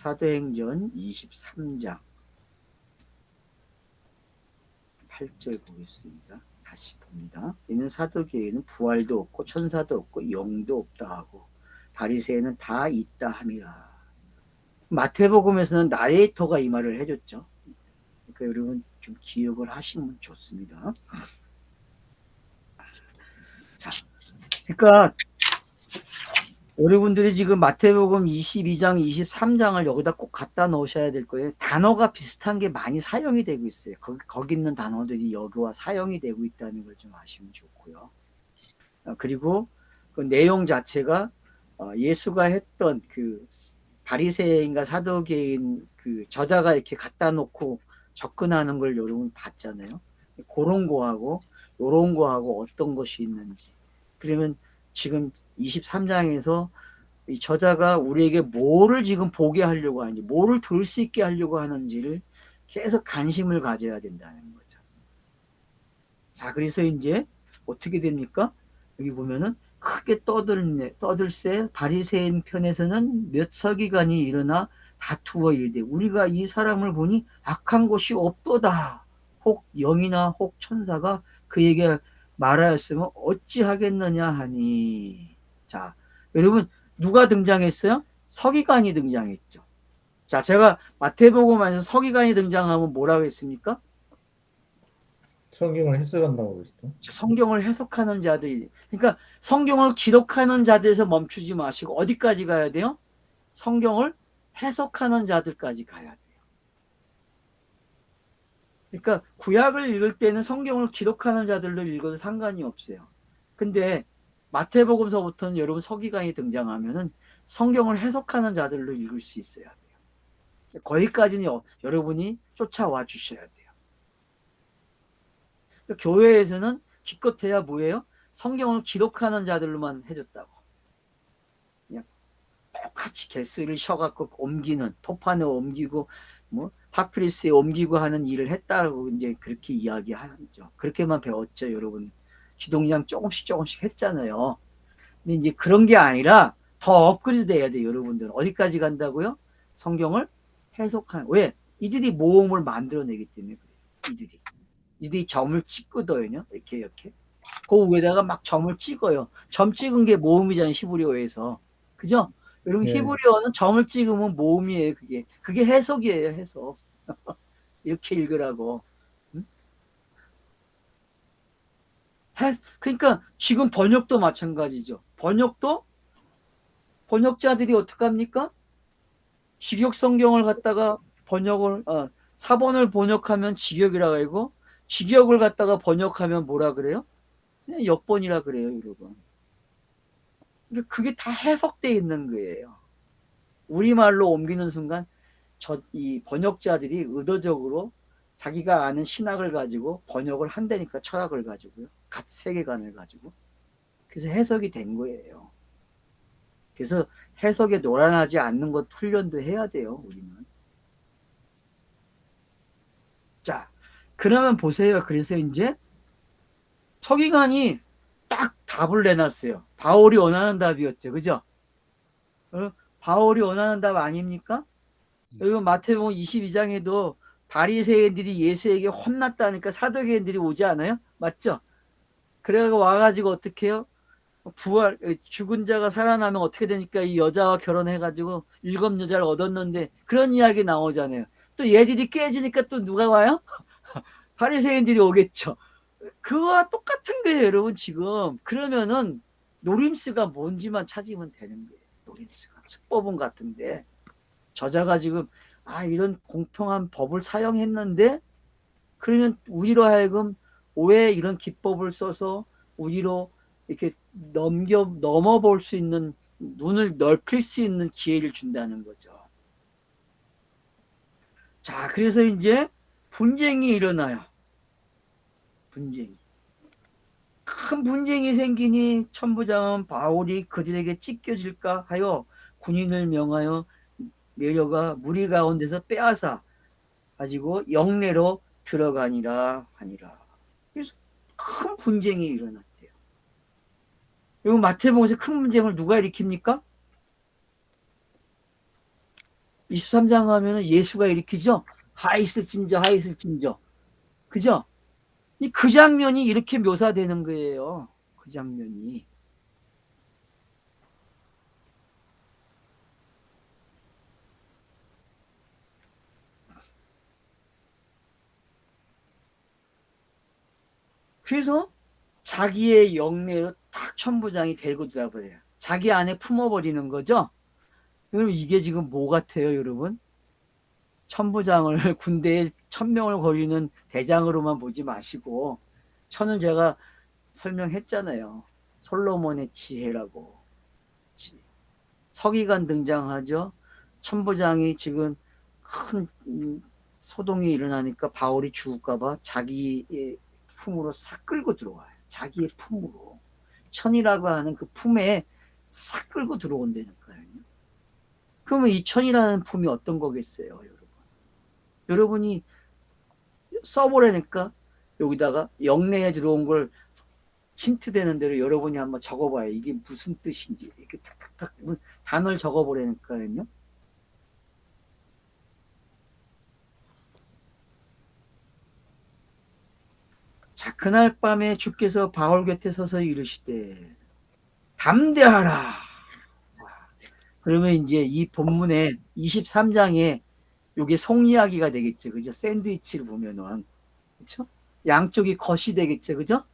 사도행전 23장 8절 보겠습니다. 다시 봅니다. 이는 사도계에는 부활도 없고 천사도 없고 영도 없다 하고 바리새인은 다 있다 함이라. 마태복음에서는 나레이터가 이 말을 해줬죠. 그러니까 여러분 좀 기억을 하시면 좋습니다. 자, 그러니까 여러분들이 지금 마태복음 22장, 23장을 여기다 꼭 갖다 놓으셔야 될 거예요. 단어가 비슷한 게 많이 사용이 되고 있어요. 거기 있는 단어들이 여기와 사용이 되고 있다는 걸 좀 아시면 좋고요. 그리고 그 내용 자체가 예수가 했던 그 바리새인과 사도계인 그 저자가 이렇게 갖다 놓고 접근하는 걸 여러분 봤잖아요. 그런 거하고 요런 거하고 어떤 것이 있는지. 그러면 지금 23장에서 이 저자가 우리에게 뭐를 지금 보게 하려고 하는지, 뭐를 들을 수 있게 하려고 하는지를 계속 관심을 가져야 된다는 거죠. 자, 그래서 이제 어떻게 됩니까? 여기 보면은 크게 떠들새 바리새인 편에서는 몇 서기관이 일어나 다투어 이르되 우리가 이 사람을 보니 악한 곳이 없도다. 혹 영이나 혹 천사가 그에게 말하였으면 어찌하겠느냐 하니. 자, 여러분 누가 등장했어요? 서기관이 등장했죠. 자, 제가 마태복음에서 서기관이 등장하면 뭐라고 했습니까? 성경을 해석한다고 그랬죠. 성경을 해석하는 자들이, 그러니까 성경을 기록하는 자들에서 멈추지 마시고 어디까지 가야 돼요? 성경을 해석하는 자들까지 가야 돼요. 그러니까 구약을 읽을 때는 성경을 기록하는 자들로 읽어도 상관이 없어요. 근데 마태복음서부터는 여러분 서기관이 등장하면은 성경을 해석하는 자들로 읽을 수 있어야 돼요. 거기까지는 여러분이 쫓아와 주셔야 돼요. 그러니까 교회에서는 기껏해야 뭐예요? 성경을 기록하는 자들로만 해줬다고. 그냥 똑같이 개수를 쉬어갖고 옮기는, 토판에 옮기고 뭐 파피루스에 옮기고 하는 일을 했다고 이제 그렇게 이야기하죠. 그렇게만 배웠죠, 여러분. 기독량 조금씩 했잖아요. 근데 이제 그런 게 아니라 더 업그레이드 돼야 돼요, 여러분들은. 어디까지 간다고요? 성경을 해석하는. 왜? 이들이 모험을 만들어내기 때문에 그래요. 이들이 점을 찍거든요. 이렇게. 그 위에다가 막 점을 찍어요. 점 찍은 게 모음이잖아요, 히브리어에서. 그죠? 여러분, 예. 히브리어는 점을 찍으면 모음이에요, 그게. 그게 해석이에요, 해석. 이렇게 읽으라고. 응? 그러니까 지금 번역도 마찬가지죠. 번역자들이 어떡합니까? 직역 성경을 갖다가 사본을 번역하면 직역이라고 하고, 직역을 갖다가 번역하면 뭐라 그래요? 그냥 역번이라 그래요, 여러분. 그게 다 해석되어 있는 거예요. 우리말로 옮기는 순간 이 번역자들이 의도적으로 자기가 아는 신학을 가지고 번역을 한다니까, 철학을 가지고요. 세계관을 가지고. 그래서 해석이 된 거예요. 그래서 해석에 노란하지 않는 것 훈련도 해야 돼요, 우리는. 자, 그러면 보세요. 그래서 이제 서기관이 딱 답을 내놨어요. 바울이 원하는 답이었죠. 그죠? 바울이 원하는 답 아닙니까? 그리고 마태복음 22장에도 바리새인들이 예수에게 혼났다니까 사도계인들이 오지 않아요? 맞죠? 그래가 와가지고 어떻게 해요? 죽은 자가 살아나면 어떻게 되니까 이 여자와 결혼해가지고 7 여자를 얻었는데 그런 이야기 나오잖아요. 또 얘들이 깨지니까 또 누가 와요? 바리새인들이 오겠죠. 그거와 똑같은 거예요, 여러분. 지금 그러면은 노림수가 뭔지만 찾으면 되는 거예요. 노림수가 수법은 같은데 저자가 지금 이런 공평한 법을 사용했는데, 그러면 우리로 하여금 왜 이런 기법을 써서 우리로 이렇게 넘어볼 수 있는, 눈을 넓힐 수 있는 기회를 준다는 거죠. 자, 그래서 이제 분쟁이 일어나요. 큰 분쟁이 생기니 천부장은 바울이 그들에게 찢겨질까 하여 군인을 명하여 내려가 무리 가운데서 빼앗아 가지고 영내로 들어가니라 하니라. 그래서 큰 분쟁이 일어났대요. 이 마태복음에서 큰 분쟁을 누가 일으킵니까? 23장 하면은 예수가 일으키죠. 하이슬진저 하이슬진저. 그죠? 그 장면이 이렇게 묘사되는 거예요. 그 장면이. 그래서 자기의 영내로 딱 천부장이 데리고 들어버려요. 자기 안에 품어버리는 거죠. 그럼 이게 지금 뭐 같아요, 여러분? 천부장을 군대에 1000명을 거리는 대장으로만 보지 마시고, 천은 제가 설명했잖아요. 솔로몬의 지혜라고. 서기관 등장하죠. 천부장이 지금 큰 소동이 일어나니까 바울이 죽을까봐 자기의 품으로 싹 끌고 들어와요. 자기의 품으로. 천이라고 하는 그 품에 싹 끌고 들어온다니까요. 그러면 이 천이라는 품이 어떤 거겠어요, 여러분? 여러분이 써보라니까 여기다가 영내에 들어온 걸 힌트되는 대로 여러분이 한번 적어봐요. 이게 무슨 뜻인지. 이렇게 탁탁탁 단어를 적어보라니까요. 자, 그날 밤에 주께서 바울 곁에 서서 이르시되 담대하라. 그러면 이제 이 본문의 23장에 요게 속 이야기가 되겠죠. 그죠? 샌드위치를 보면은. 그렇죠? 양쪽이 겉이 되겠죠. 그죠?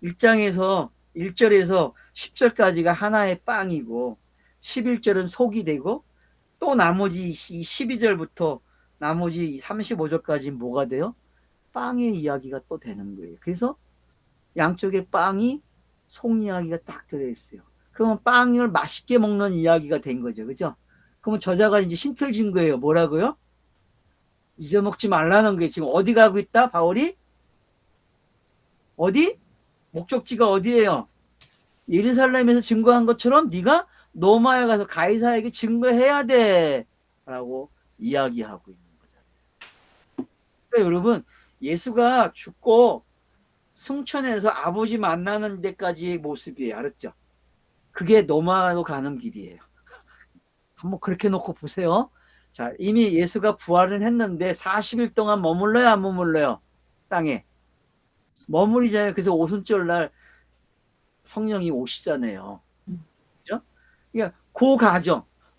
1장에서 1절에서 10절까지가 하나의 빵이고 11절은 속이 되고 또 나머지 12절부터 나머지 35절까지 뭐가 돼요? 빵의 이야기가 또 되는 거예요. 그래서 양쪽에 빵이 속 이야기가 딱 들어있어요. 그러면 빵을 맛있게 먹는 이야기가 된 거죠. 그죠? 그러면 저자가 이제 힌트를 준 거예요. 뭐라고요? 잊어먹지 말라는 게 지금 어디 가고 있다? 바울이? 어디? 목적지가 어디예요? 예루살렘에서 증거한 것처럼 네가 로마에 가서 가이사에게 증거해야 돼 라고 이야기하고 있는 거잖아요. 그러니까 여러분 예수가 죽고 승천해서 아버지 만나는 데까지의 모습이에요. 알았죠? 그게 로마로 가는 길이에요. 한번 그렇게 놓고 보세요. 자, 이미 예수가 부활은 했는데 40일 동안 머물러요, 안 머물러요? 땅에. 머무리잖아요. 그래서 오순절 날 성령이 오시잖아요. 그죠? 그러니까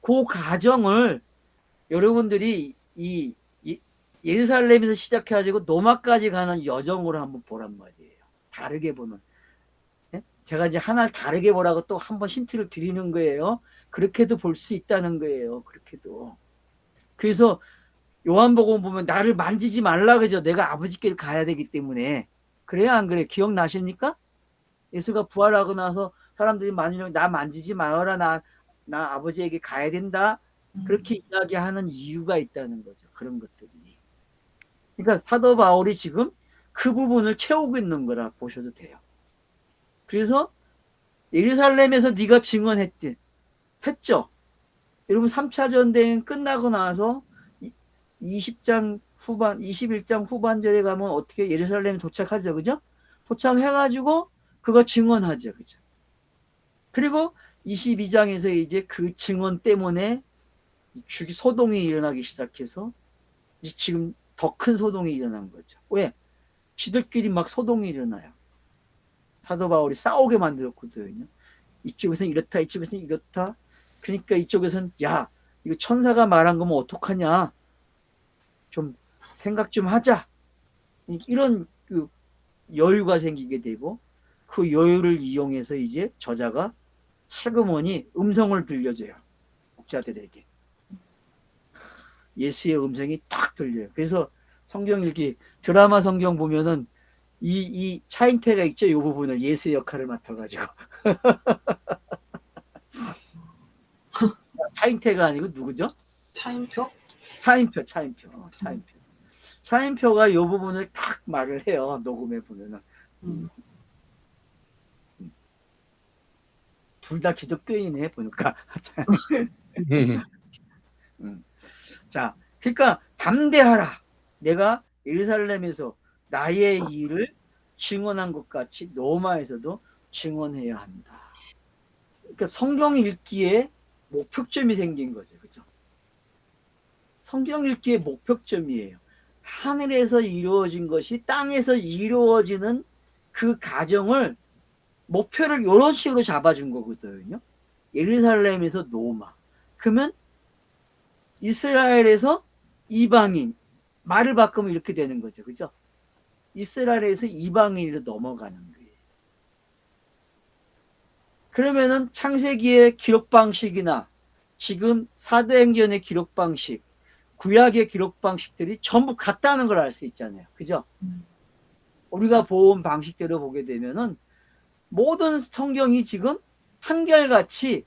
그 과정을 여러분들이 이 예루살렘에서 시작해가지고 로마까지 가는 여정으로 한번 보란 말이에요. 다르게 보는. 네? 제가 이제 하나를 다르게 보라고 또 한번 힌트를 드리는 거예요. 그렇게도 볼 수 있다는 거예요. 그렇게도. 그래서 요한복음 보면 나를 만지지 말라 그죠. 내가 아버지께 가야 되기 때문에. 그래요, 안 그래요? 기억나십니까? 예수가 부활하고 나서 사람들이 만지면 나 만지지 마라. 나 아버지에게 가야 된다. 그렇게 이야기하는 이유가 있다는 거죠. 그런 것들이. 그러니까 사도 바울이 지금 그 부분을 채우고 있는 거라 보셔도 돼요. 그래서 예루살렘에서 네가 증언했지. 했죠. 여러분 3차 전쟁 끝나고 나서 20장 후반, 21장 후반절에 가면 어떻게 예루살렘에 도착하죠. 그죠? 도착해가지고 그거 증언하죠. 그죠? 그리고 22장에서 이제 그 증언 때문에 소동이 일어나기 시작해서 지금 더 큰 소동이 일어난 거죠. 왜? 지들끼리 막 소동이 일어나요. 사도 바울이 싸우게 만들었거든요. 이쪽에서는 이렇다, 이쪽에서는 이렇다. 그러니까 이쪽에서는 야, 이거 천사가 말한 거면 어떡하냐. 좀 생각 좀 하자. 이런 그 여유가 생기게 되고 그 여유를 이용해서 이제 저자가 차그머니 음성을 들려줘요. 목자들에게. 예수의 음성이 탁 들려요. 그래서 성경 읽기 드라마 성경 보면은 이 차인태가 있죠. 이 부분을 예수의 역할을 맡아가지고. 차인태가 아니고 누구죠? 차인표? 차인표. 차인표가 이 부분을 딱 말을 해요. 녹음해 보면은. 둘 다 기독교인이네 보니까. 자, 그러니까 담대하라. 내가 예루살렘에서 나의 일을 증언한 것 같이 로마에서도 증언해야 한다. 그러니까 성경 읽기에 목표점이 생긴 거죠. 그죠? 성경 읽기의 목표점이에요. 하늘에서 이루어진 것이 땅에서 이루어지는 그 과정을 목표를 이런 식으로 잡아준 거거든요. 예루살렘에서 노마. 그러면 이스라엘에서 이방인. 말을 바꾸면 이렇게 되는 거죠. 그죠? 이스라엘에서 이방인으로 넘어가는 거예요. 그러면은 창세기의 기록 방식이나 지금 사도행전의 기록 방식, 구약의 기록 방식들이 전부 같다는 걸 알 수 있잖아요. 그죠? 우리가 본 방식대로 보게 되면은 모든 성경이 지금 한결같이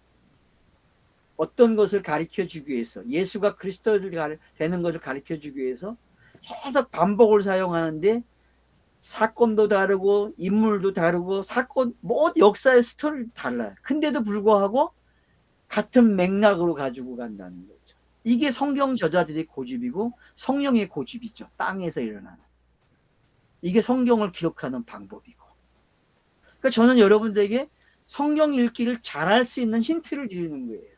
어떤 것을 가르쳐 주기 위해서, 예수가 그리스도를 되는 것을 가르쳐 주기 위해서 계속 반복을 사용하는데, 사건도 다르고 인물도 다르고 사건 모든 역사의 스토리도 달라요. 근데도 불구하고 같은 맥락으로 가지고 간다는 거죠. 이게 성경 저자들의 고집이고 성령의 고집이죠. 땅에서 일어나는. 이게 성경을 기록하는 방법이고. 그러니까 저는 여러분들에게 성경 읽기를 잘할 수 있는 힌트를 드리는 거예요.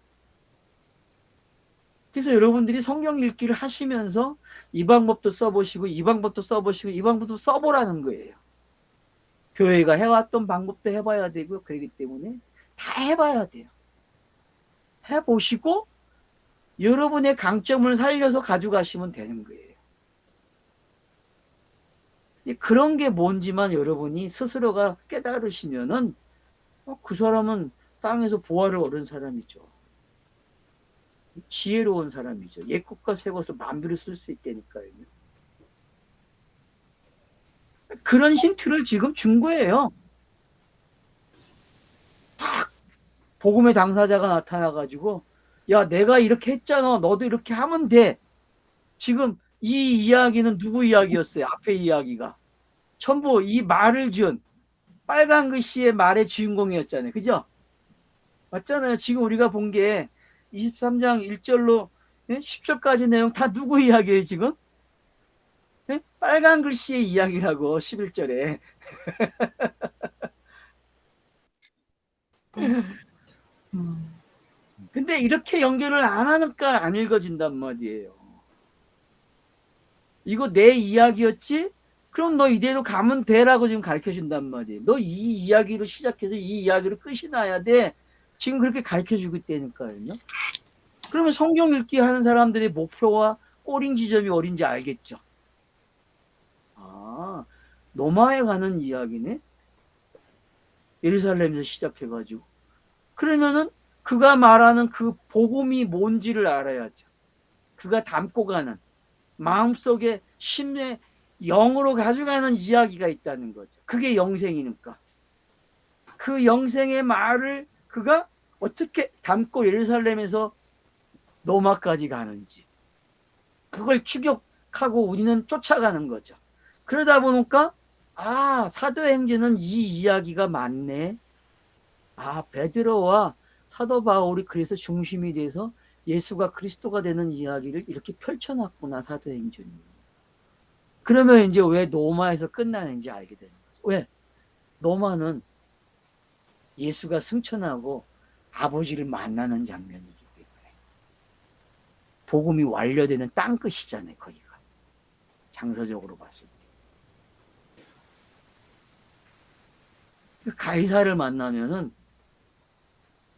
그래서 여러분들이 성경 읽기를 하시면서 이 방법도 써보시고 이 방법도 써보시고 이 방법도 써보라는 거예요. 교회가 해왔던 방법도 해봐야 되고, 그렇기 때문에 다 해봐야 돼요. 해보시고 여러분의 강점을 살려서 가져가시면 되는 거예요. 그런 게 뭔지만 여러분이 스스로가 깨달으시면은 그 사람은 땅에서 보화를 얻은 사람이죠. 지혜로운 사람이죠. 옛 것과 새 것을 마음대로 쓸 수 있다니까요. 그런 힌트를 지금 준 거예요. 딱 복음의 당사자가 나타나가지고, 야, 내가 이렇게 했잖아. 너도 이렇게 하면 돼. 지금 이 이야기는 누구 이야기였어요? 앞에 이야기가. 전부 이 말을 준 빨간 글씨의 말의 주인공이었잖아요. 그죠? 맞잖아요. 지금 우리가 본 게 23장 1절로 10절까지 내용 다 누구 이야기예요, 지금? 빨간 글씨의 이야기라고, 11절에. 근데 이렇게 연결을 안 하니까 안 읽어진단 말이에요. 이거 내 이야기였지? 그럼 너 이대로 가면 돼라고 지금 가르쳐 준단 말이에요. 너 이 이야기로 시작해서 이 이야기로 끝이 나야 돼. 지금 그렇게 가르쳐 주고 있다니까요. 그러면 성경 읽기 하는 사람들의 목표와 꼬린 지점이 어딘지 알겠죠? 아, 노마에 가는 이야기네? 예루살렘에서 시작해가지고. 그러면은 그가 말하는 그 복음이 뭔지를 알아야죠. 그가 담고 가는 마음속에 심내 영으로 가져가는 이야기가 있다는 거죠. 그게 영생이니까. 그 영생의 말을 그가 어떻게 담고 예루살렘에서 노마까지 가는지, 그걸 추격하고 우리는 쫓아가는 거죠. 그러다 보니까 사도행전은 이 이야기가 맞네. 베드로와 사도 바울이 그래서 중심이 돼서 예수가 그리스도가 되는 이야기를 이렇게 펼쳐놨구나, 사도행전이. 그러면 이제 왜 노마에서 끝나는지 알게 되는 거죠. 왜? 노마는 예수가 승천하고 아버지를 만나는 장면이기 때문에. 복음이 완료되는 땅끝이잖아요, 거기가. 장서적으로 봤을 때. 가이사를 만나면은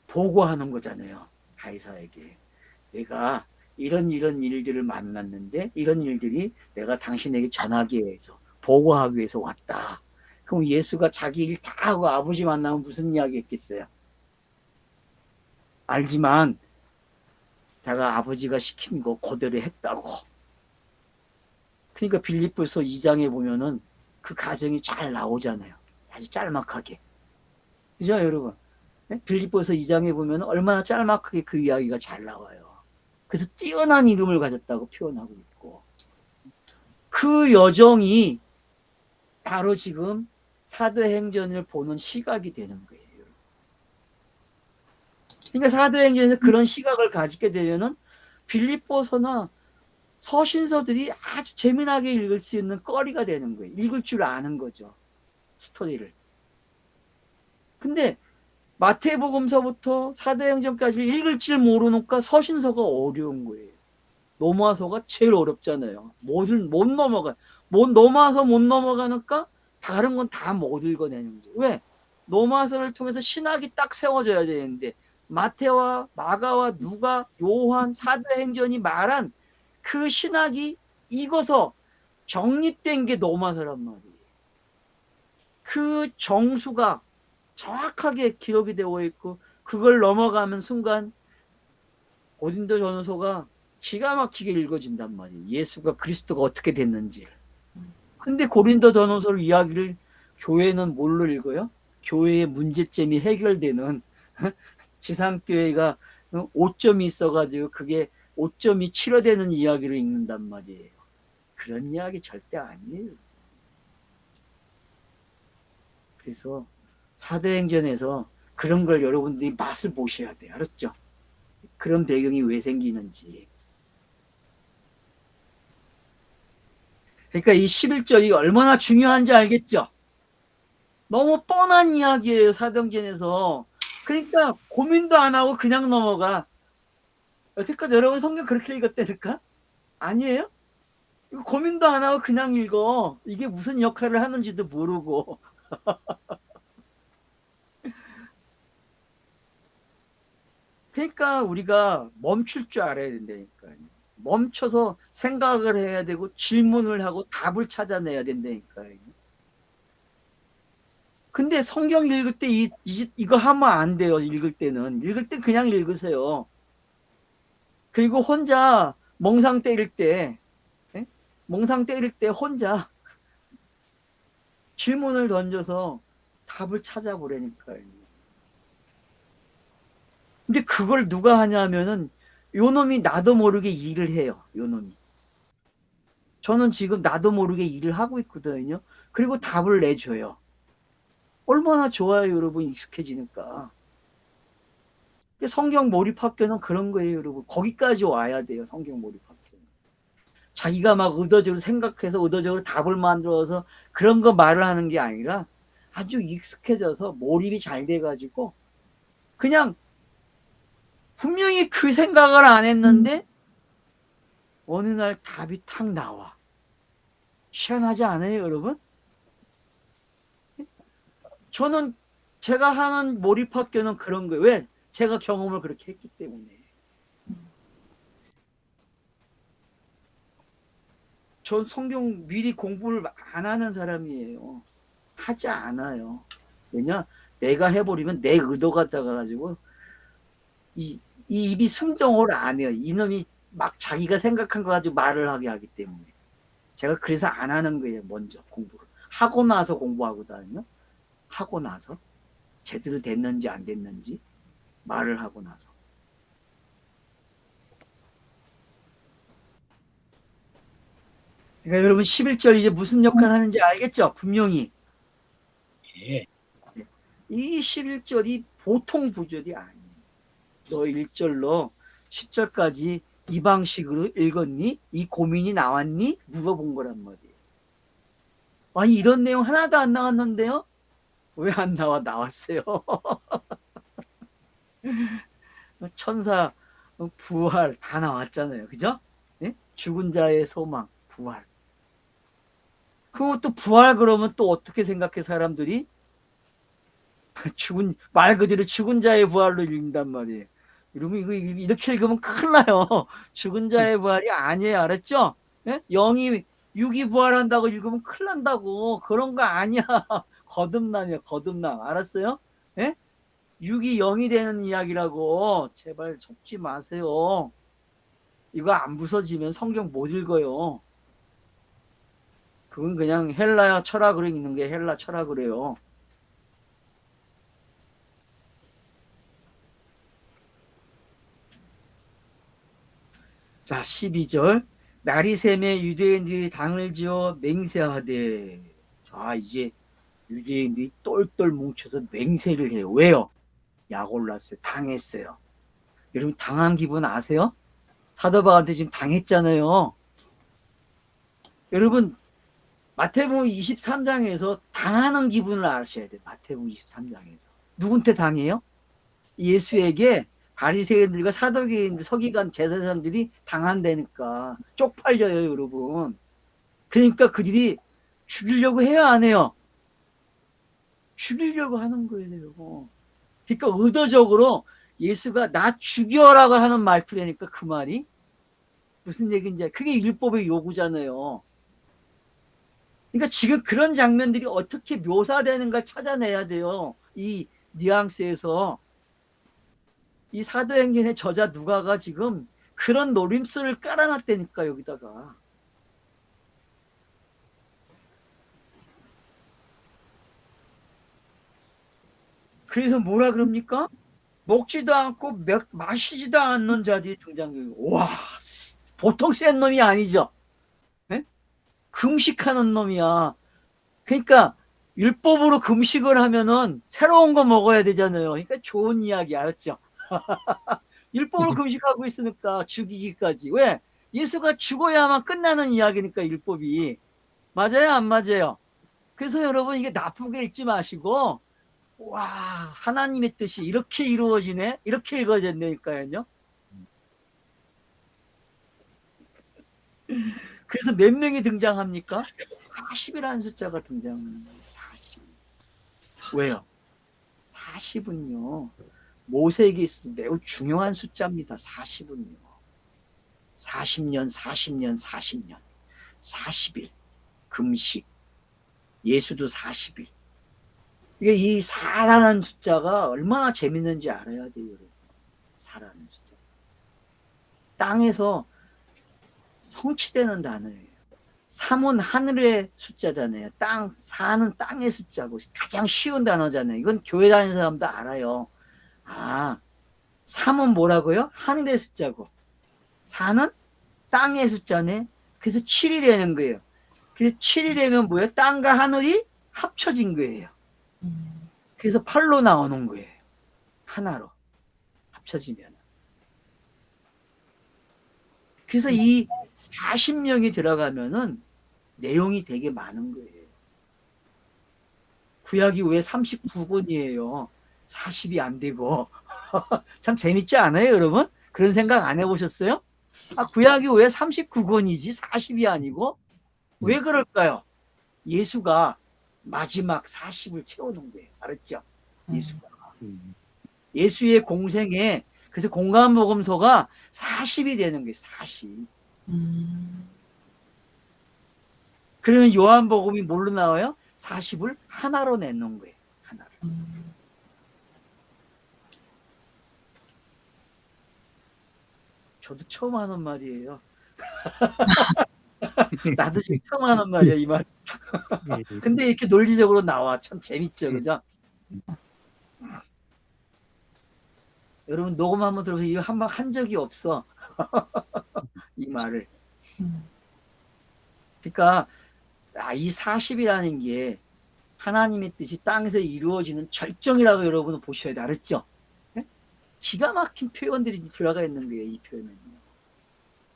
보고하는 거잖아요. 가이사에게. 내가 이런 일들을 만났는데 이런 일들이 내가 당신에게 전하기 위해서, 보고하기 위해서 왔다. 그럼 예수가 자기 일 다 하고 아버지 만나면 무슨 이야기 했겠어요? 알지만 내가 아버지가 시킨 거 그대로 했다고. 그러니까 빌립보서 2장에 보면은 그 가정이 잘 나오잖아요. 아주 짤막하게. 그죠, 여러분? 빌립보서 2장에 보면 얼마나 짤막하게 그 이야기가 잘 나와요. 그래서 뛰어난 이름을 가졌다고 표현하고 있고, 그 여정이 바로 지금 사도행전을 보는 시각이 되는 거예요. 그러니까 사도행전에서 그런 시각을 가지게 되면은 빌립보서나 서신서들이 아주 재미나게 읽을 수 있는 거리가 되는 거예요. 읽을 줄 아는 거죠, 스토리를. 근데 마태복음서부터 사도행전까지 읽을 줄 모르니까 서신서가 어려운 거예요. 노마서가 제일 어렵잖아요. 못 넘어가. 노마서 못 넘어가니까 다른 건 다 못 읽어내는 거예요. 왜? 노마서를 통해서 신학이 딱 세워져야 되는데 마태와 마가와 누가 요한 사도행전이 말한 그 신학이 익어서 정립된 게 노마서란 말이에요. 그 정수가 정확하게 기록이 되어 있고 그걸 넘어가는 순간 고린도전서가 기가 막히게 읽어진단 말이에요. 예수가 그리스도가 어떻게 됐는지. 근데 고린도전서를 이야기를 교회는 뭘로 읽어요? 교회의 문제점이 해결되는 지상교회가 5점이 있어가지고 그게 5점이 치료되는 이야기를 읽는단 말이에요. 그런 이야기 절대 아니에요. 그래서 사도행전에서 그런 걸 여러분들이 맛을 보셔야 돼요. 알았죠? 그런 배경이 왜 생기는지. 그러니까 이 11절이 얼마나 중요한지 알겠죠? 너무 뻔한 이야기예요. 사도행전에서. 그러니까 고민도 안 하고 그냥 넘어가. 여태껏 여러분 성경 그렇게 읽었다니까? 아니에요? 이거 고민도 안 하고 그냥 읽어. 이게 무슨 역할을 하는지도 모르고. 그러니까 우리가 멈출 줄 알아야 된다니까요. 멈춰서 생각을 해야 되고 질문을 하고 답을 찾아내야 된다니까요. 근데 성경 읽을 때 이거 하면 안 돼요. 읽을 때 그냥 읽으세요. 그리고 혼자 멍상 때릴 때 혼자 질문을 던져서 답을 찾아보라니까요. 근데 그걸 누가 하냐면은 요놈이 나도 모르게 일을 해요. 요놈이. 저는 지금 나도 모르게 일을 하고 있거든요. 그리고 답을 내줘요. 얼마나 좋아요, 여러분. 익숙해지니까. 성경 몰입학교는 그런 거예요, 여러분. 거기까지 와야 돼요, 성경 몰입학교는. 자기가 막 의도적으로 생각해서 의도적으로 답을 만들어서 그런 거 말을 하는 게 아니라 아주 익숙해져서 몰입이 잘 돼가지고 그냥 분명히 그 생각을 안 했는데 어느 날 답이 탁 나와. 희한하지 않아요, 여러분? 저는 제가 하는 몰입학교는 그런 거예요. 왜? 제가 경험을 그렇게 했기 때문에. 전 성경 미리 공부를 안 하는 사람이에요. 하지 않아요. 왜냐? 내가 해버리면 내 의도가 들어가가지고 이 입이 순종을 안 해요. 이놈이 막 자기가 생각한 거 가지고 말을 하게 하기 때문에. 제가 그래서 안 하는 거예요. 먼저 공부를. 하고 나서 공부하거든요. 하고 나서. 제대로 됐는지 안 됐는지 말을 하고 나서. 그러니까 여러분 11절 이제 무슨 역할을 하는지 알겠죠? 분명히. 예. 이 11절이 보통 구절이 아니에요. 너 1절로 10절까지 이 방식으로 읽었니? 이 고민이 나왔니? 물어본 거란 말이에요. 아니 이런 내용 하나도 안 나왔는데요? 왜 안 나와? 나왔어요. 천사, 부활 다 나왔잖아요. 그죠? 예? 죽은 자의 소망, 부활. 그것도 부활 그러면 또 어떻게 생각해 사람들이? 말 그대로 죽은 자의 부활로 읽는단 말이에요. 여러분 이거 이렇게 읽으면 큰일 나요. 죽은 자의 부활이 아니에요. 알았죠? 예? 영이 육이 부활한다고 읽으면 큰일 난다고. 그런 거 아니야. 거듭남이야. 거듭남. 알았어요? 예? 육이 영이 되는 이야기라고. 제발 속지 마세요. 이거 안 부서지면 성경 못 읽어요. 그건 그냥 헬라 철학으로 읽는 게 헬라 철학으로요. 자, 12절. 날이 새매 유대인들이 당을 지어 맹세하되. 자, 이제 유대인들이 똘똘 뭉쳐서 맹세를 해요. 왜요? 약 올랐어요. 당했어요. 여러분 당한 기분 아세요? 사도바한테 지금 당했잖아요. 여러분 마태복음 23장에서 당하는 기분을 아셔야 돼요. 마태복음 23장에서. 누군테 당해요? 예수에게 바리새인들과 사두개인들, 서기관 제사장들이 당한다니까 쪽팔려요, 여러분. 그러니까 그들이 죽이려고 해야 안 해요? 죽이려고 하는 거예요. 그러니까 의도적으로 예수가 나 죽여라고 하는 말투라니까 그 말이 무슨 얘기인지 그게 율법의 요구잖아요. 그러니까 지금 그런 장면들이 어떻게 묘사되는가 찾아내야 돼요. 이 뉘앙스에서. 이 사도행전의 저자 누가가 지금 그런 노림수를 깔아놨다니까 여기다가. 그래서 뭐라 그럽니까? 먹지도 않고 마시지도 않는 자들이 등장해요. 와, 보통 센 놈이 아니죠. 네? 금식하는 놈이야. 그러니까 율법으로 금식을 하면은 새로운 거 먹어야 되잖아요. 그러니까 좋은 이야기 알았죠? 율법으로 금식하고 있으니까 죽이기까지. 왜? 예수가 죽어야만 끝나는 이야기니까 율법이. 맞아요? 안 맞아요? 그래서 여러분 이게 나쁘게 읽지 마시고 와, 하나님의 뜻이 이렇게 이루어지네? 이렇게 읽어졌다니까요. 그래서 몇 명이 등장합니까? 40이라는 숫자가 등장합니다. 40. 왜요? 40은요. 모세에게 매우 중요한 숫자입니다. 40은요. 40년, 40년, 40년. 40일. 금식. 예수도 40일. 이게 이 4라는 숫자가 얼마나 재밌는지 알아야 돼요. 여러분. 4라는 숫자. 땅에서 성취되는 단어예요. 3은 하늘의 숫자잖아요. 4는 땅의 숫자고 가장 쉬운 단어잖아요. 이건 교회 다니는 사람도 알아요. 아, 3은 뭐라고요? 하늘의 숫자고 4는 땅의 숫자네. 그래서 7이 되는 거예요. 그래서 7이 되면 뭐예요? 땅과 하늘이 합쳐진 거예요. 그래서 8로 나오는 거예요. 하나로 합쳐지면. 그래서 이 40명이 들어가면은 내용이 되게 많은 거예요. 구약이 왜 39권이에요? 40이 안 되고. 참 재밌지 않아요, 여러분? 그런 생각 안 해보셨어요? 아, 구약이 왜 39권이지 40이 아니고? 왜 그럴까요? 예수가 마지막 40을 채우는 거예요. 알았죠? 예수가. 예수의 공생에 그래서 공감복음서가 40이 되는 거예요. 40. 그러면 요한복음이 뭘로 나와요? 40을 하나로 내놓은 거예요. 하나로. 저도 처음 하는 말이에요. 나도 지금 처음 하는 말이야, 이 말. 근데 이렇게 논리적으로 나와. 참 재밌죠, 그죠? 여러분 녹음 한번 들어보세요. 이거 한 적이 없어. 이 말을. 그러니까 이 40이라는 게 하나님의 뜻이 땅에서 이루어지는 절정이라고 여러분은 보셔야 돼. 알았죠? 네? 기가 막힌 표현들이 들어가 있는 거예요. 이 표현은.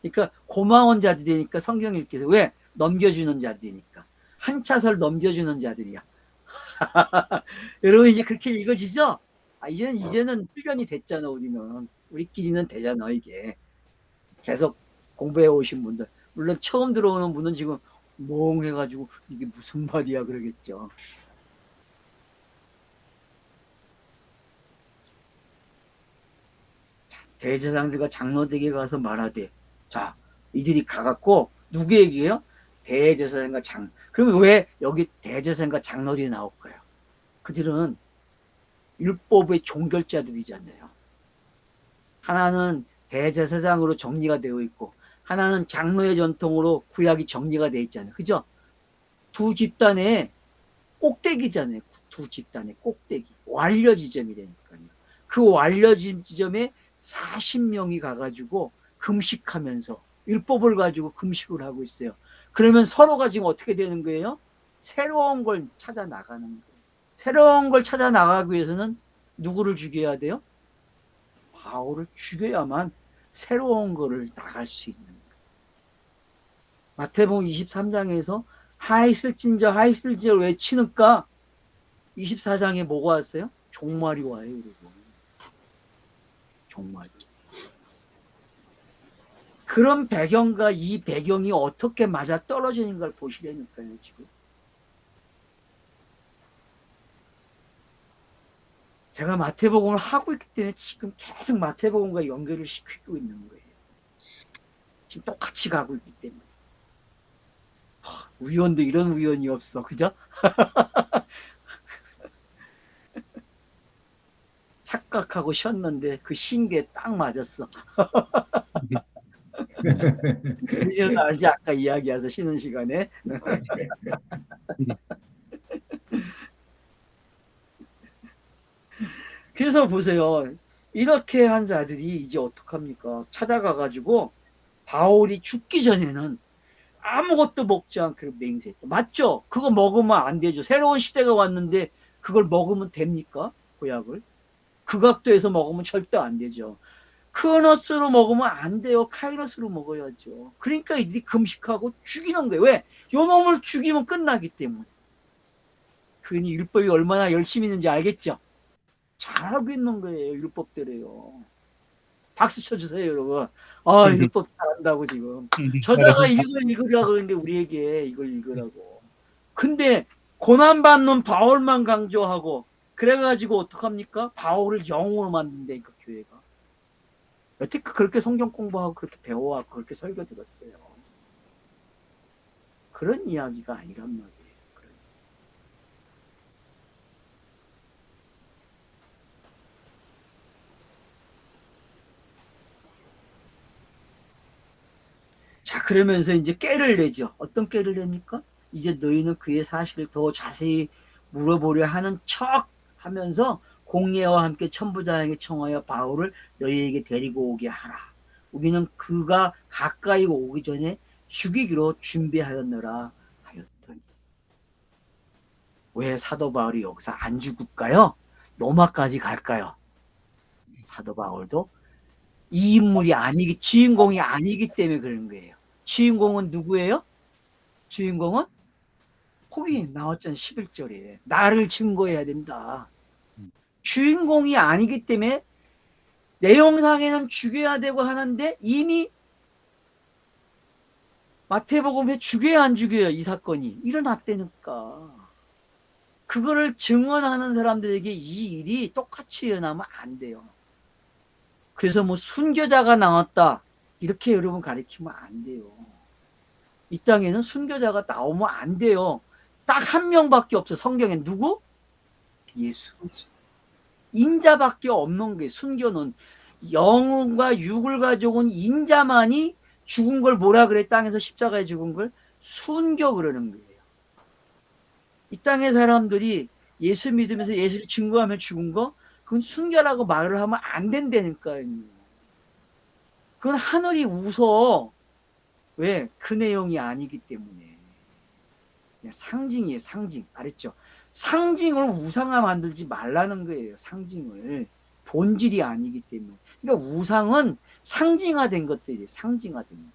그러니까 고마운 자들이니까 성경 읽기에서 왜? 넘겨주는 자들이니까. 한 차설 넘겨주는 자들이야. 여러분 이제 그렇게 읽어지죠? 이제는 훈련이 됐잖아. 우리끼리는 되잖아. 이게 계속 공부해 오신 분들, 물론 처음 들어오는 분은 지금 멍해가지고 이게 무슨 말이야 그러겠죠. 대제사장들과 장로들에게 가서 말하되, 자 이들이 가갖고 누구 얘기예요? 대제사장과 장. 그러면 왜 여기 대제사장과 장로들이 나올까요? 그들은 율법의 종결자들이잖아요. 하나는 대제사장으로 정리가 되어 있고 하나는 장로의 전통으로 구약이 정리가 되어 있잖아요. 그죠? 두 집단의 꼭대기잖아요. 두 집단의 꼭대기. 완료 지점이라니까요. 그 완료 지점에 40명이 가가지고 금식하면서 율법을 가지고 금식을 하고 있어요. 그러면 서로가 지금 어떻게 되는 거예요? 새로운 걸 찾아 나가는 거예요. 새로운 걸 찾아 나가기 위해서는 누구를 죽여야 돼요? 바울을 죽여야만 새로운 거를 나갈 수 있는 거예요. 마태복음 23장에서 하있을진저 하있을진저 외치니까 24장에 뭐가 왔어요? 종말이 와요. 여러분. 정말. 그런 배경과 이 배경이 어떻게 맞아 떨어지는 걸 보시려니까요, 지금. 제가 마태복음을 하고 있기 때문에 지금 계속 마태복음과 연결을 시키고 있는 거예요. 지금 똑같이 가고 있기 때문에. 우연도 이런 우연이 없어, 그죠? 착각하고 쉬었는데 그 신기에 딱 맞았어. 이제는 알지, 아까 이야기해서 쉬는 시간에. 그래서 보세요. 이렇게 한 자들이 이제 어떡합니까? 찾아가가지고 바울이 죽기 전에는 아무것도 먹지 않기로 맹세했다. 맞죠? 그거 먹으면 안 되죠. 새로운 시대가 왔는데 그걸 먹으면 됩니까? 구약을. 극악도에서 먹으면 절대 안 되죠. 크노스로 먹으면 안 돼요. 카이로스로 먹어야죠. 그러니까 이들이 금식하고 죽이는 거예요. 왜? 요 놈을 죽이면 끝나기 때문에. 그니 율법이 얼마나 열심히 있는지 알겠죠? 잘하고 있는 거예요. 율법대로요. 박수 쳐주세요, 여러분. 아, 율법 잘한다고 지금. 저자가 이걸 읽으라고 그러는데 우리에게 이걸 읽으라고. 근데 고난받는 바울만 강조하고 그래가지고 어떡합니까? 바울을 영웅으로 만든다니까, 교회가. 여태 그렇게 성경 공부하고 그렇게 배워왔고 그렇게 설교 들었어요. 그런 이야기가 아니란 말이에요. 자, 그러면서 이제 깨를 내죠. 어떤 깨를 냅니까? 이제 너희는 그의 사실을 더 자세히 물어보려 하는 척 하면서 공예와 함께 천부장에게 청하여 바울을 너희에게 데리고 오게 하라. 우리는 그가 가까이 오기 전에 죽이기로 준비하였노라 하였더니. 왜 사도 바울이 여기서 안 죽을까요? 로마까지 갈까요? 사도 바울도 이 인물이 아니기, 주인공이 아니기 때문에 그런 거예요. 주인공은 누구예요? 주인공은 거기 나왔잖아요. 11절에 나를 증거해야 된다. 주인공이 아니기 때문에 내용상에는 죽여야 되고 하는데 이미 마태복음에 죽여야 안 죽여야 이 사건이 일어났다니까. 그거를 증언하는 사람들에게 이 일이 똑같이 일어나면 안 돼요. 그래서 뭐 순교자가 나왔다 이렇게 여러분 가르치면 안 돼요. 이 땅에는 순교자가 나오면 안 돼요. 딱 한 명밖에 없어. 성경에 누구? 예수. 인자밖에 없는 게 순교는 영과 육을 가지고 온 인자만이 죽은 걸 뭐라 그래? 땅에서 십자가에 죽은 걸 순교 그러는 거예요. 이 땅의 사람들이 예수 믿으면서 예수를 증거하며 죽은 거 그건 순교라고 말을 하면 안 된다니까요. 그건 하늘이 웃어. 왜? 그 내용이 아니기 때문에. 그냥 상징이에요. 상징. 알았죠? 상징을 우상화 만들지 말라는 거예요. 상징을. 본질이 아니기 때문에. 그러니까 우상은 상징화된 것들이에요. 상징화된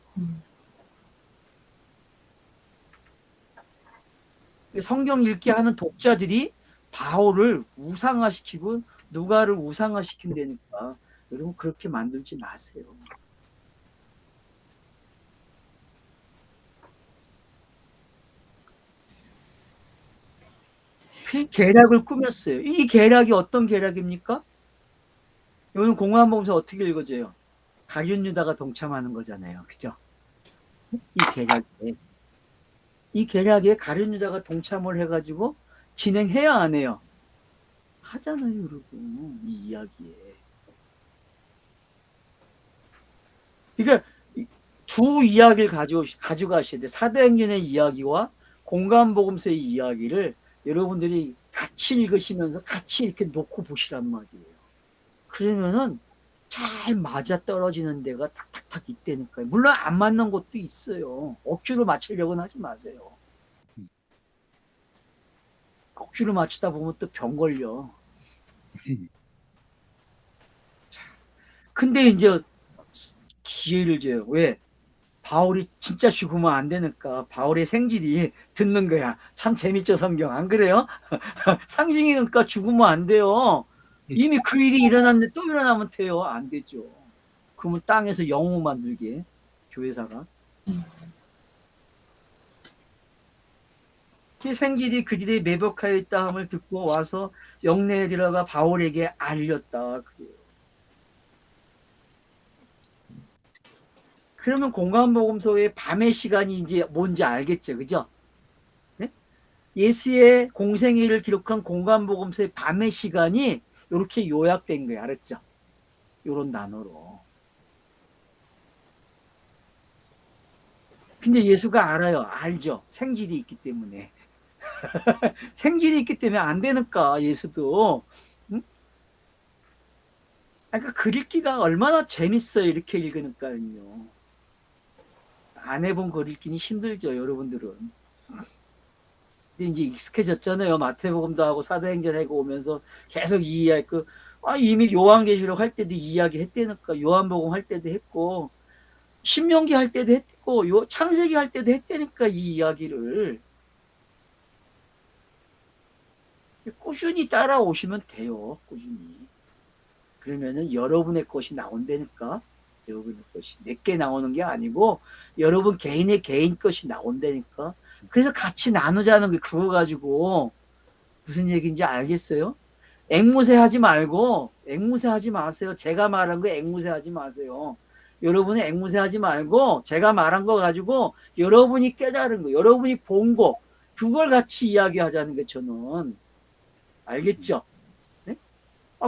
거. 성경 읽기 하는 독자들이 바울을 우상화시키고 누가를 우상화시킨다니까 여러분 그렇게 만들지 마세요. 그 계략을 꾸몄어요. 이 계략이 어떤 계략입니까? 요즘 공허한 보면서 어떻게 읽어져요? 가룟 유다가 동참하는 거잖아요. 그죠? 이 계략에 가룟 유다가 동참을 해가지고 진행해야 안 해요? 하잖아요, 여러분. 이 이야기에. 그러니까 두 이야기를 가져가셔야 돼. 사도행전의 이야기와 공간복음서의 이야기를 여러분들이 같이 읽으시면서 같이 이렇게 놓고 보시란 말이에요. 그러면은 잘 맞아 떨어지는 데가 탁탁탁 있다니까요. 물론 안 맞는 것도 있어요. 억지로 맞추려고는 하지 마세요. 억지로 맞추다 보면 또 병 걸려. 근데 이제 기회를 줘요. 왜? 바울이 진짜 죽으면 안 되니까 바울의 생질이 듣는 거야. 참 재밌죠, 성경. 안 그래요? 상징이니까 죽으면 안 돼요. 이미 그 일이 일어났는데 또 일어나면 돼요? 안 되죠. 그러면 땅에서 영웅 만들게 교회사가. 생길이 그 집에 매복하여 있다 함을 듣고 와서 영내에 들어가 바울에게 알렸다. 그래요. 그러면 공간복음서의 밤의 시간이 이제 뭔지 알겠죠, 그죠? 네? 예수의 공생애를 기록한 공간복음서의 밤의 시간이 이렇게 요약된 거예요, 알았죠? 이런 단어로. 근데 예수가 알아요, 알죠? 생질이 있기 때문에. 생질이 있기 때문에 안 되니까 예수도. 응? 그러니까 글 읽기가 얼마나 재밌어요, 이렇게 읽으니까요. 안 해본 글 읽기는 힘들죠, 여러분들은. 근데 이제 익숙해졌잖아요. 마태복음도 하고 사도행전 하고 오면서 계속 이 이야기, 이미 요한계시록 할 때도 이야기 했다니까. 요한복음 할 때도 했고, 신명기 할 때도 했고, 창세기 할 때도 했다니까, 이 이야기를. 꾸준히 따라오시면 돼요, 꾸준히. 그러면은 여러분의 것이 나온다니까. 여러분의 것이 내게 나오는 게 아니고 여러분 개인의 개인 것이 나온다니까. 그래서 같이 나누자는 게 그거 가지고 무슨 얘기인지 알겠어요? 앵무새 하지 말고 앵무새 하지 마세요. 제가 말한 거 앵무새 하지 마세요. 여러분이 앵무새 하지 말고 제가 말한 거 가지고 여러분이 깨달은 거, 여러분이 본 거, 그걸 같이 이야기하자는 게 저는. 알겠죠? 네?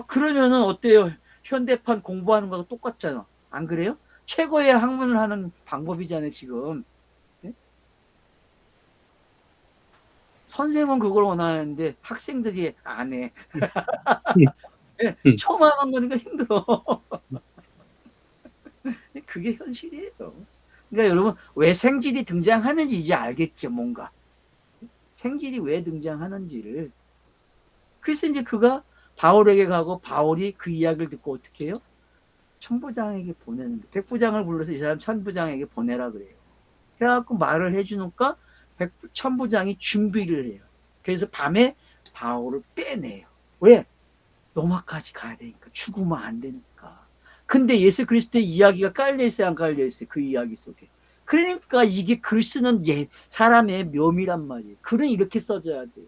그러면은 어때요? 현대판 공부하는 거랑 똑같잖아. 안 그래요? 최고의 학문을 하는 방법이잖아요, 지금. 네? 선생은 그걸 원하는데 학생들이 안 해. 네? 처음 하는 거니까 힘들어. 그게 현실이에요. 그러니까 여러분, 왜 생질이 등장하는지 이제 알겠죠, 뭔가. 생질이 왜 등장하는지를. 그래서 이제 그가 바울에게 가고 바울이 그 이야기를 듣고 어떻게 해요? 천부장에게 보내는 거예요. 백부장을 불러서 이 사람 천부장에게 보내라 그래요. 해갖고 말을 해주니까 천부장이 준비를 해요. 그래서 밤에 바울을 빼내요. 왜? 로마까지 가야 되니까. 죽으면 안 되니까. 근데 예수 그리스도의 이야기가 깔려있어요, 안 깔려있어요? 그 이야기 속에. 그러니까 이게 글 쓰는 사람의 묘미란 말이에요. 글은 이렇게 써져야 돼요.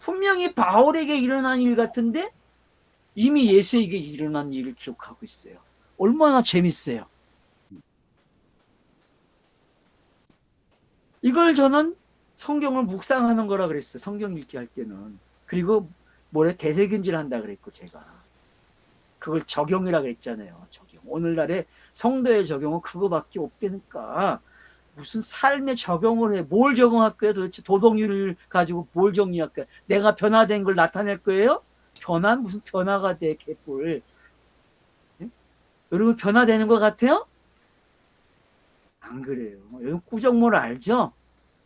분명히 바울에게 일어난 일 같은데 이미 예수에게 일어난 일을 기록하고 있어요. 얼마나 재밌어요. 이걸 저는 성경을 묵상하는 거라 그랬어요. 성경 읽기 할 때는. 그리고 뭐래 되새김질 한다 그랬고 제가. 그걸 적용이라 그랬잖아요. 적용. 오늘날의 성도의 적용은 그거밖에 없다니까. 무슨 삶에 적용을 해. 뭘 적용할 거예요? 도대체 도덕률을 가지고 뭘 정리할 거예요? 내가 변화된 걸 나타낼 거예요? 변화는 무슨 변화가 돼, 개뿔. 네? 여러분 변화되는 것 같아요? 안 그래요. 여러분 꾸정물 알죠?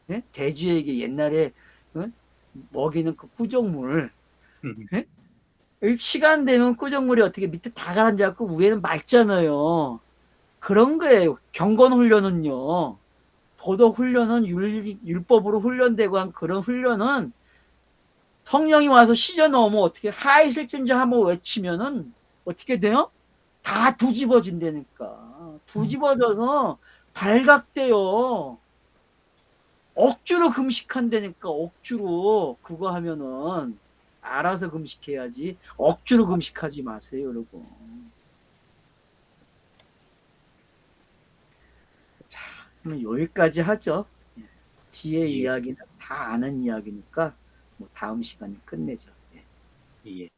네? 돼지에게 옛날에 먹이는 그 꾸정물. 네? 시간 되면 꾸정물이 어떻게 밑에 다 가라앉아갖고 위에는 맑잖아요. 그런 거예요. 경건 훈련은요. 도덕 훈련은 율법으로 훈련되고 한 그런 훈련은 성령이 와서 시저 넣으면 어떻게 하이실진저 한번 외치면은 어떻게 돼요? 다 뒤집어진다니까. 뒤집어져서 발각돼요. 억지로 금식한다니까. 억지로 그거 하면은 알아서 금식해야지 억지로 금식하지 마세요, 여러분. 자, 그럼 여기까지 하죠. 뒤에 예. 이야기는 다 아는 이야기니까 뭐 다음 시간에 끝내죠. 예.